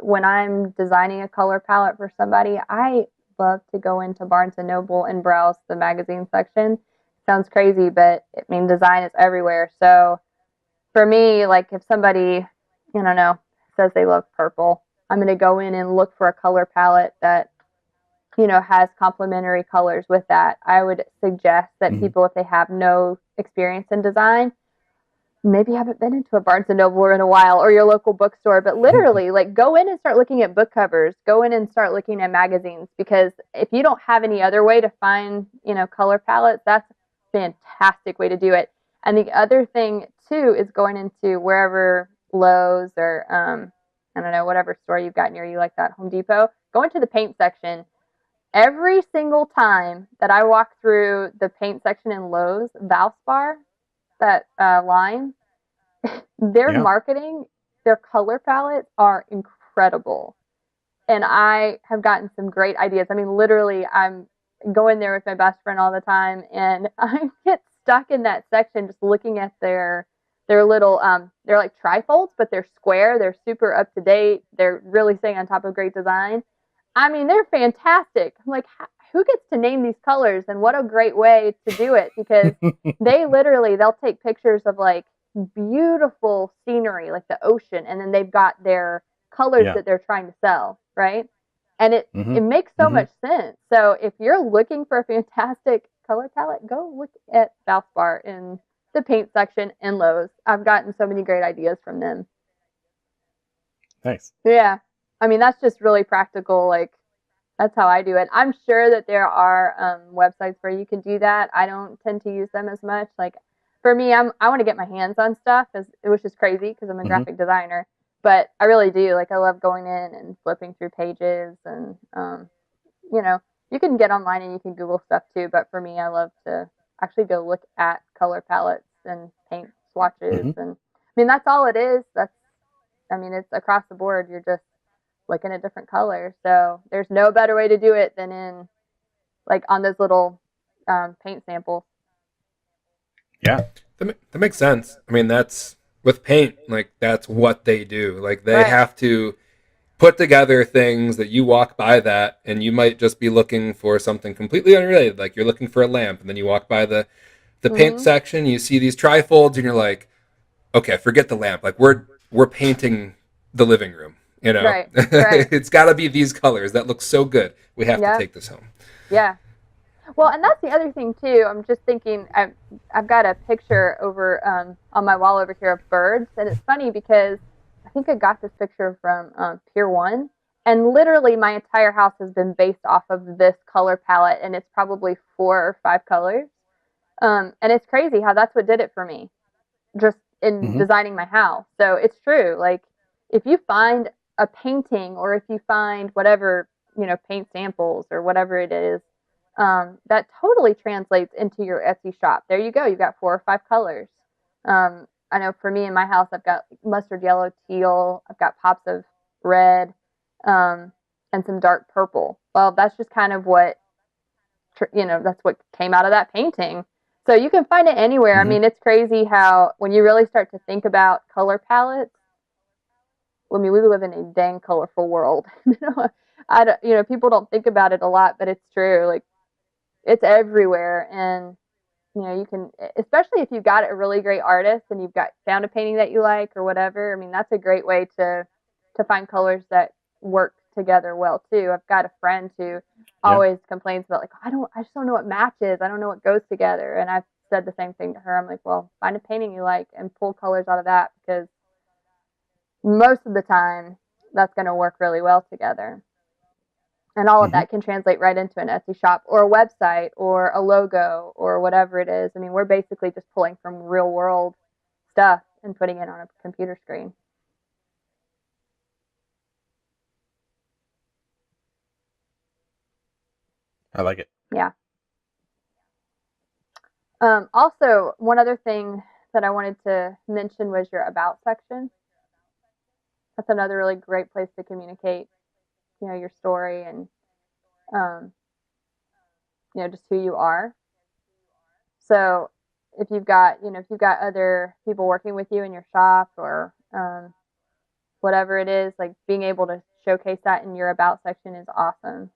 When I'm designing a color palette for somebody, I love to go into Barnes & Noble and browse the magazine section. Sounds crazy, but I mean, design is everywhere. So for me, like if somebody, says they love purple, I'm going to go in and look for a color palette that, has complementary colors with that. I would suggest that people, if they have no experience in design, maybe haven't been into a Barnes & Noble in a while, or your local bookstore, but literally like go in and start looking at book covers, go in and start looking at magazines, because if you don't have any other way to find, color palettes, that's a fantastic way to do it. And the other thing too is going into wherever Lowe's or, I don't know, whatever store you've got near you, like that Home Depot, go into the paint section. Every single time that I walk through the paint section in Lowe's, Valspar, that line, their marketing, their color palettes are incredible. And I have gotten some great ideas. I mean, literally, I'm going there with my best friend all the time, and I get stuck in that section just looking at their little, they're like trifolds, but they're square. They're super up to date. They're really staying on top of great design. I mean, they're fantastic. I'm like, who gets to name these colors, and what a great way to do it, because they'll take pictures of like beautiful scenery, like the ocean, and then they've got their colors that they're trying to sell, right? And it makes so much sense. So if you're looking for a fantastic color palette, go look at Valspar in the paint section in Lowe's. I've gotten so many great ideas from them. Thanks. Yeah. I mean, that's just really practical. Like, that's how I do it. I'm sure that there are websites where you can do that. I don't tend to use them as much. Like, for me, I want to get my hands on stuff, which is crazy because I'm a graphic designer. But I really do. Like, I love going in and flipping through pages. And, you can get online and you can Google stuff too. But for me, I love to actually go look at color palettes and paint swatches. And, I mean, that's all it is. It's across the board. You're just looking at different colors. So there's no better way to do it than in like on those little paint samples. Yeah, that makes sense. I mean, that's with paint, like that's what they do. Like they have to put together things that you walk by that, and you might just be looking for something completely unrelated. Like you're looking for a lamp, and then you walk by the paint section, you see these trifolds, and you're like, okay, forget the lamp. Like we're painting the living room. Right. It's got to be these colors. That looks so good. We have to take this home. Yeah. Well, and that's the other thing too. I'm just thinking, I've got a picture over on my wall over here of birds, and it's funny because I think I got this picture from Pier 1, and literally my entire house has been based off of this color palette, and it's probably 4 or 5 colors. And it's crazy how that's what did it for me, just in designing my house. So it's true. Like if you find a painting, or if you find whatever, paint samples or whatever it is, that totally translates into your Etsy shop. There you go. You've got 4 or 5 colors. I know for me in my house, I've got mustard yellow, teal. I've got pops of red, and some dark purple. Well, that's just kind of what, that's what came out of that painting. So you can find it anywhere. I mean, it's crazy how when you really start to think about color palettes, I mean, we live in a dang colorful world. People don't think about it a lot, but it's true. Like, it's everywhere. And, you can, especially if you've got a really great artist and you've found a painting that you like or whatever. I mean, that's a great way to find colors that work together well too. I've got a friend who always complains about, like, I just don't know what matches. I don't know what goes together. And I've said the same thing to her. I'm like, well, find a painting you like and pull colors out of that, because most of the time that's going to work really well together. And all of that can translate right into an Etsy shop or a website or a logo or whatever it is. I mean, we're basically just pulling from real world stuff and putting it on a computer screen. I like it. Yeah. Also, one other thing that I wanted to mention was your About section. That's another really great place to communicate, your story and, just who you are. So if you've got other people working with you in your shop or whatever it is, like being able to showcase that in your About section is awesome.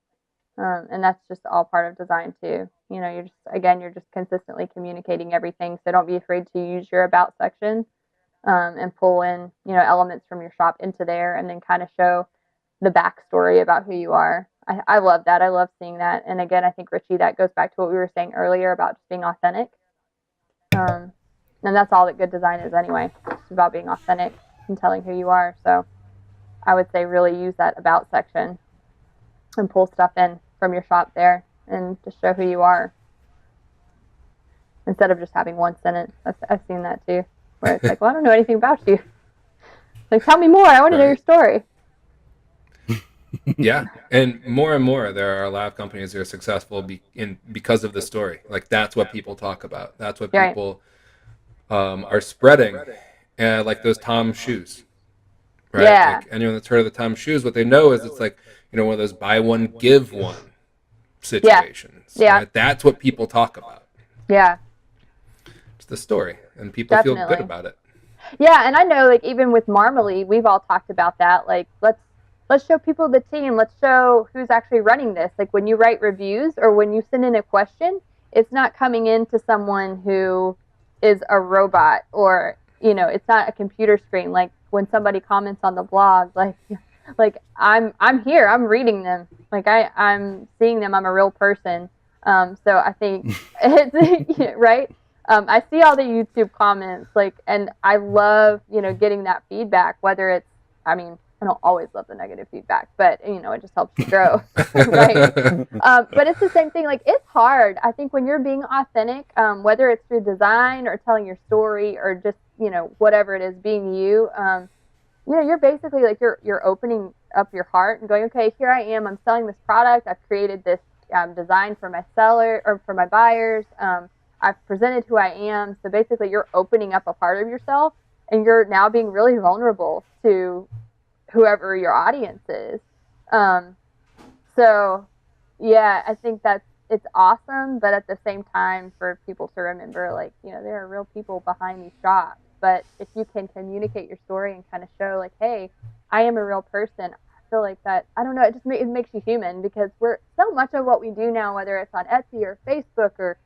And that's just all part of design too. You're just consistently communicating everything. So don't be afraid to use your About section. And pull in, elements from your shop into there, and then kind of show the backstory about who you are. I love that. I love seeing that. And again, I think, Richie, that goes back to what we were saying earlier about just being authentic. And that's all that good design is anyway. It's about being authentic and telling who you are. So I would say really use that About section and pull stuff in from your shop there and just show who you are, instead of just having one sentence. I've seen that too, where it's like, well, I don't know anything about you. Like, tell me more. I want to know your story. Yeah, and more, there are a lot of companies that are successful because of the story. Like, that's what people talk about. That's what people are spreading. Like those Tom shoes, right? Yeah. Like, anyone that's heard of the Tom shoes, what they know is it's like, one of those buy one, give one situations. Yeah. Right? That's what people talk about. Yeah. It's the story, and people feel good about it. Yeah, and I know, like, even with Marmalead, we've all talked about that. Like, let's show people the team. Let's show who's actually running this. Like, when you write reviews or when you send in a question, it's not coming in to someone who is a robot, or, it's not a computer screen. Like, when somebody comments on the blog, like I'm here, I'm reading them. Like, I'm seeing them. I'm a real person. So I think it's right. I see all the YouTube comments, and I love, getting that feedback, whether it's, I don't always love the negative feedback, but, it just helps you grow, right? But it's the same thing. Like, it's hard. I think when you're being authentic, whether it's through design or telling your story or just, whatever it is, being you, you're basically like, you're opening up your heart and going, okay, here I am. I'm selling this product. I've created this design for my seller or for my buyers. I've presented who I am. So basically you're opening up a part of yourself, and you're now being really vulnerable to whoever your audience is. So yeah, I think it's awesome, but at the same time, for people to remember, like, there are real people behind these shops. But if you can communicate your story and kind of show, like, hey, I am a real person. feel like that, I don't know, it just it makes you human, because we're so much of what we do now, whether it's on Etsy or Facebook or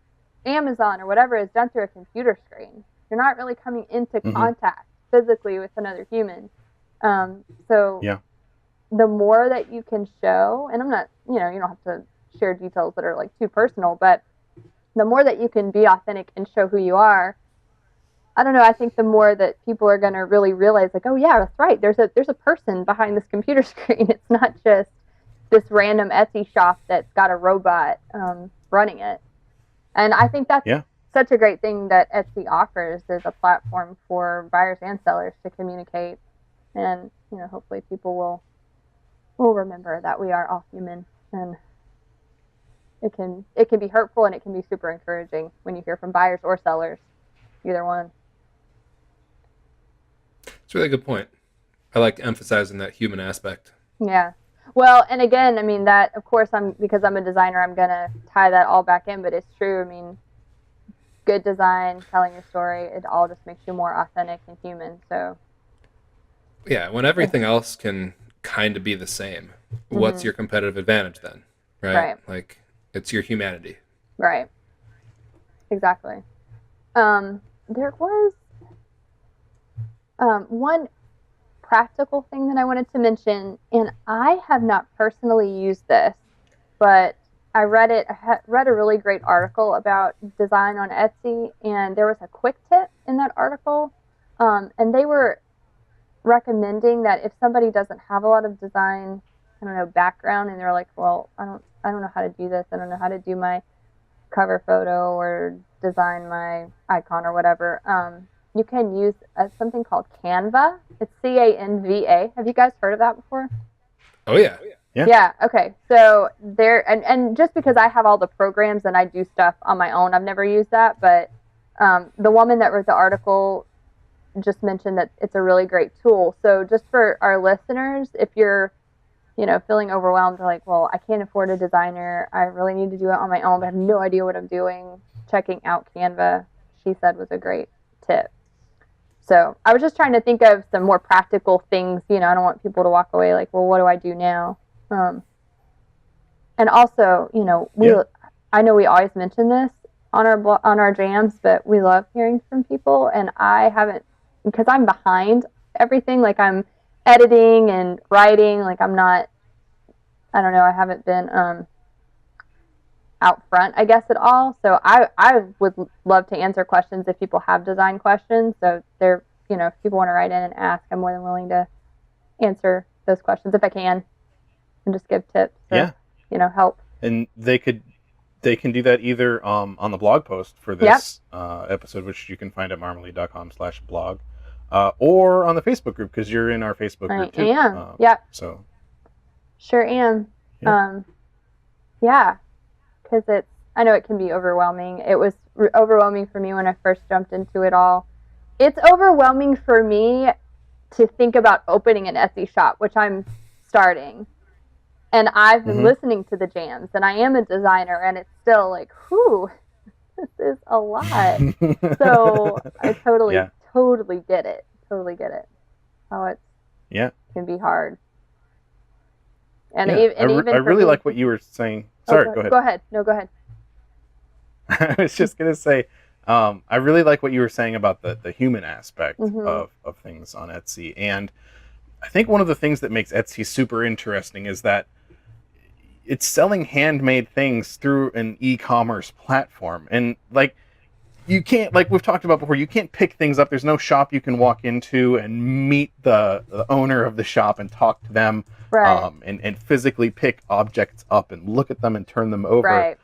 Amazon or whatever, is done through a computer screen. You're not really coming into contact physically with another human. So the more that you can show, and I'm not, you don't have to share details that are like too personal, but the more that you can be authentic and show who you are, I don't know, I think the more that people are going to really realize, like, oh yeah, that's right, there's a person behind this computer screen. It's not just this random Etsy shop that's got a robot running it. And I think that's such a great thing that Etsy offers, is a platform for buyers and sellers to communicate. And, hopefully people will remember that we are all human, and it can be hurtful and it can be super encouraging when you hear from buyers or sellers, either one. It's a really good point. I like emphasizing that human aspect. Yeah. Well, and again, I mean, that, of course, because I'm a designer, I'm going to tie that all back in, but it's true. I mean, good design, telling your story, it all just makes you more authentic and human. So yeah, when everything else can kind of be the same, what's your competitive advantage then? Right? Like, it's your humanity. Right. Exactly. There was one practical thing that I wanted to mention, and I have not personally used this, but I read a really great article about design on Etsy, and there was a quick tip in that article, and they were recommending that if somebody doesn't have a lot of design, background, and they're like, well, I don't know how to do this, I don't know how to do my cover photo or design my icon or whatever, you can use something called Canva. It's Canva. Have you guys heard of that before? Oh yeah. Yeah. Okay. So there, and just because I have all the programs and I do stuff on my own, I've never used that. But the woman that wrote the article just mentioned that it's a really great tool. So just for our listeners, if you're, feeling overwhelmed, like, well, I can't afford a designer, I really need to do it on my own, but I have no idea what I'm doing, checking out Canva, she said, was a great tip. So I was just trying to think of some more practical things. I don't want people to walk away like, well, what do I do now? And also, I know we always mention this on our jams, but we love hearing from people. And I haven't, because I'm behind everything. Like, I'm editing and writing. Like, I'm not, I don't know, I haven't been out front, I guess, at all. So I would love to answer questions if people have design questions. So they're, if people want to write in and ask, I'm more than willing to answer those questions if I can, and just give tips or, help. And they can do that either on the blog post for this episode, which you can find at marmalead.com/blog, or on the Facebook group, because you're in our Facebook group too. I am. So sure am. Because I know it can be overwhelming. It was overwhelming for me when I first jumped into it all. It's overwhelming for me to think about opening an Etsy shop, which I'm starting. And I've been listening to the jams, and I am a designer, and it's still like, whew, this is a lot. So I totally get it. Totally get it. How it can be hard. And I really like what you were saying. Sorry, go ahead. Go ahead. No, go ahead. I was just going to say, I really like what you were saying about the human aspect of things on Etsy. And I think one of the things that makes Etsy super interesting is that it's selling handmade things through an e-commerce platform. And like, you can't, like we've talked about before, you can't pick things up. There's no shop you can walk into and meet the owner of the shop and talk to them. Right. And physically pick objects up and look at them and turn them over. Right.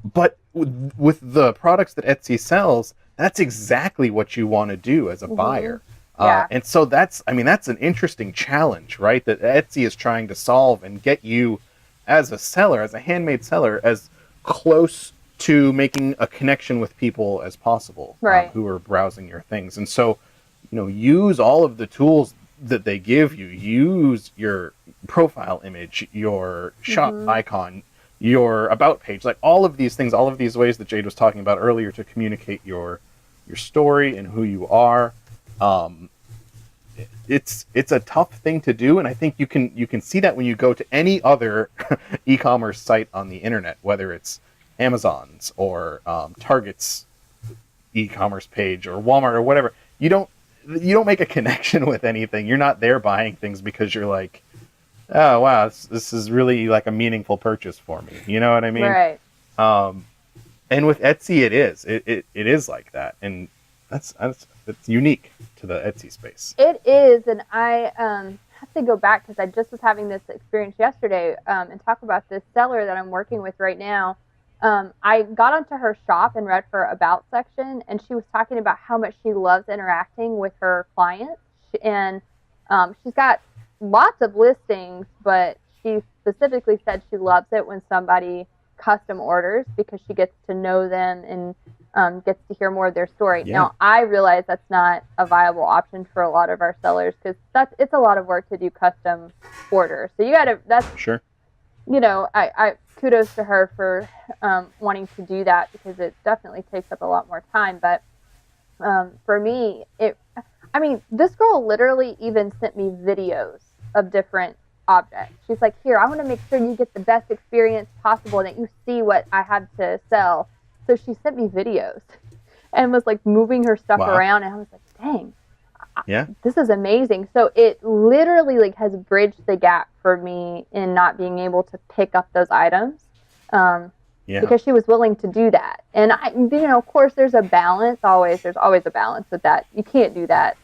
But with the products that Etsy sells, that's exactly what you want to do as a buyer. And so that's an interesting challenge, right? That Etsy is trying to solve and get you as a seller, as a handmade seller, as close to making a connection with people as possible, who are browsing your things. And so, use all of the tools that they give you. Use your profile image, your shop icon, your about page, like all of these things, all of these ways that Jade was talking about earlier to communicate your story and who you are. it's a tough thing to do, and I think you can see that when you go to any other e-commerce site on the internet, whether it's Amazon's or Target's e-commerce page or Walmart or whatever. You don't make a connection with anything. You're not there buying things because you're like, oh wow, this is really like a meaningful purchase for me. You know what I mean? Right. And with Etsy, it is like that, and that's unique to the Etsy space. It is, and I have to go back because I just was having this experience yesterday and talk about this seller that I'm working with right now. I got onto her shop and read her about section, and she was talking about how much she loves interacting with her clients, and she's got lots of listings, but she specifically said she loves it when somebody custom orders because she gets to know them and gets to hear more of their story. Yeah. Now, I realize that's not a viable option for a lot of our sellers because it's a lot of work to do custom orders. So that's sure. You know, I kudos to her for wanting to do that because it definitely takes up a lot more time. But for me, this girl literally even sent me videos of different objects. She's like, here, I want to make sure you get the best experience possible and that you see what I have to sell. So she sent me videos and was like moving her stuff around, and I was like, dang, this is amazing. So it literally like has bridged the gap for me in not being able to pick up those items because she was willing to do that. And of course there's a balance always. There's always a balance with that. You can't do that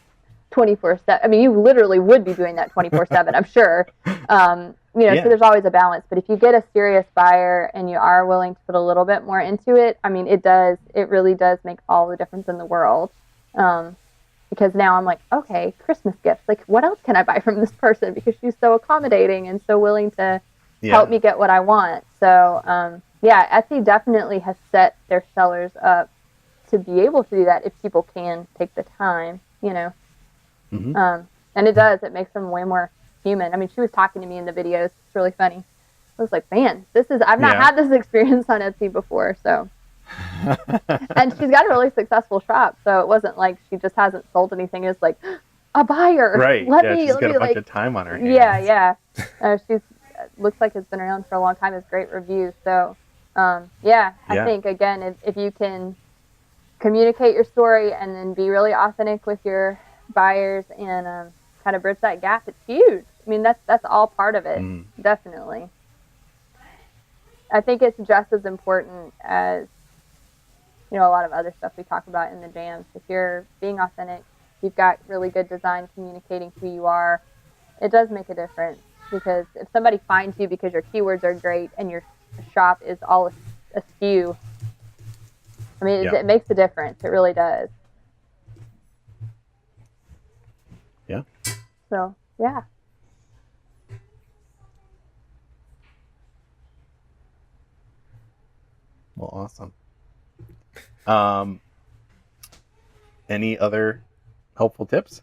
24/7. I mean, you literally would be doing that 24/7, I'm sure. So there's always a balance. But if you get a serious buyer and you are willing to put a little bit more into it, I mean, it really does make all the difference in the world. Because now I'm like, okay, Christmas gifts. Like, what else can I buy from this person? Because she's so accommodating and so willing to help me get what I want. So, Etsy definitely has set their sellers up to be able to do that if people can take the time, Mm-hmm. And it does. It makes them way more human. I mean, she was talking to me in the videos. It's really funny. I was like, man, I've not had this experience on Etsy before. So, and she's got a really successful shop. So it wasn't like she just hasn't sold anything. It's like a buyer. Right. She's got a bunch of time on her hands. Yeah. She's looks like it's been around for a long time. It's great reviews. So, I think again, if you can communicate your story and then be really authentic with your buyers and kind of bridge that gap, it's huge. I mean, that's all part of it. Definitely. I think it's just as important as a lot of other stuff we talk about in the jams. If you're being authentic, you've got really good design communicating who you are, it does make a difference. Because if somebody finds you because your keywords are great and your shop is all askew, I mean, it makes a difference. It really does. Yeah. So, yeah. Well, awesome. Any other helpful tips?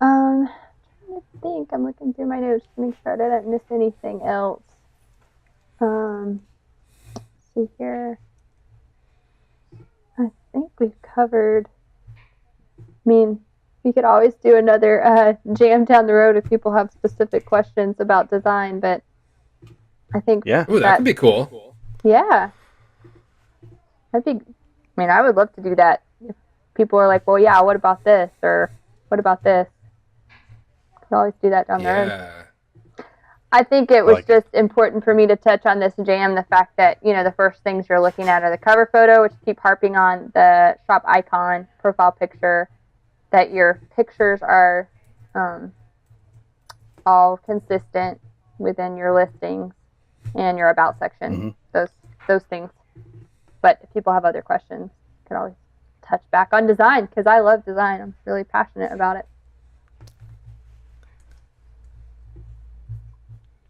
I'm trying to think. I'm looking through my notes to make sure I didn't miss anything else. Let's see here. I think we've covered. I mean, we could always do another jam down the road if people have specific questions about design, but I think that could be cool. Yeah. I would love to do that. If people are like, well, yeah, what about this? Or what about this? Could always do that down the road. I think it was just important for me to touch on this jam, the fact that, the first things you're looking at are the cover photo, which keep harping on, the shop icon, profile picture, that your pictures are all consistent within your listings and your about section, those things. But if people have other questions, you can always touch back on design, because I love design. I'm really passionate about it.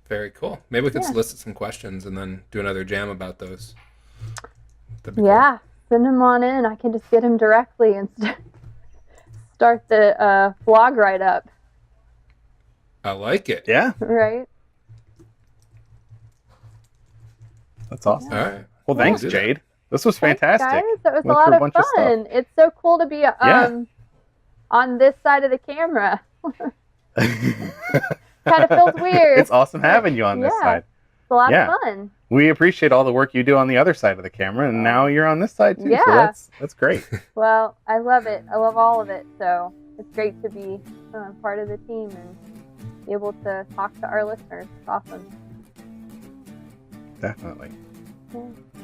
Very cool. Maybe we could solicit some questions and then do another jam about those. Send them on in. I can just get them directly and start the blog right up. I like it. Yeah. Right? That's awesome. All right. Well, thanks, Jade. This was fantastic. Thanks, guys. That was a lot of fun. It's so cool to be on this side of the camera. Kind of feels weird. It's awesome having you on this side. It's a lot of fun. We appreciate all the work you do on the other side of the camera, and now you're on this side too. Yeah. So that's great. Well, I love it. I love all of it. So it's great to be part of the team and be able to talk to our listeners. It's awesome. Definitely. Yeah.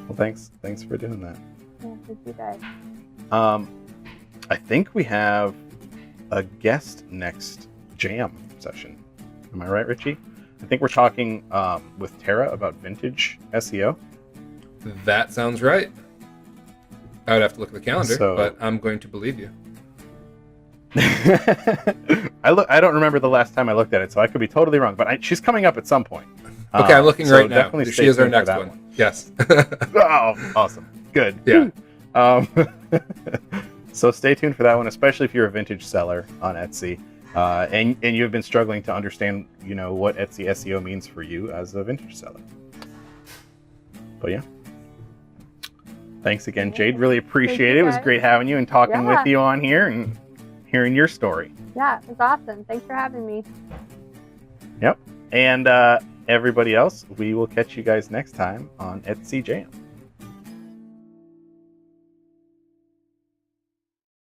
Well, thanks for doing that. Yeah, thank you guys. I think we have a guest next jam session. Am I right, Richie? I think we're talking with Tara about vintage SEO. That sounds right. I would have to look at the calendar, So- but I'm going to believe you. I don't remember the last time I looked at it, so I could be totally wrong. But she's coming up at some point. Okay, I'm looking so right now. definitely She stay is our tuned for next that one. Yes. Oh, awesome. Good. Yeah. So stay tuned for that one, especially if you're a vintage seller on Etsy, and you've been struggling to understand, what Etsy SEO means for you as a vintage seller. But yeah. Thanks again, Jade. Really appreciate it. It was great having you and talking with you on here and hearing your story. Yeah, it was awesome. Thanks for having me. Yep. And everybody else, we will catch you guys next time on Etsy Jam.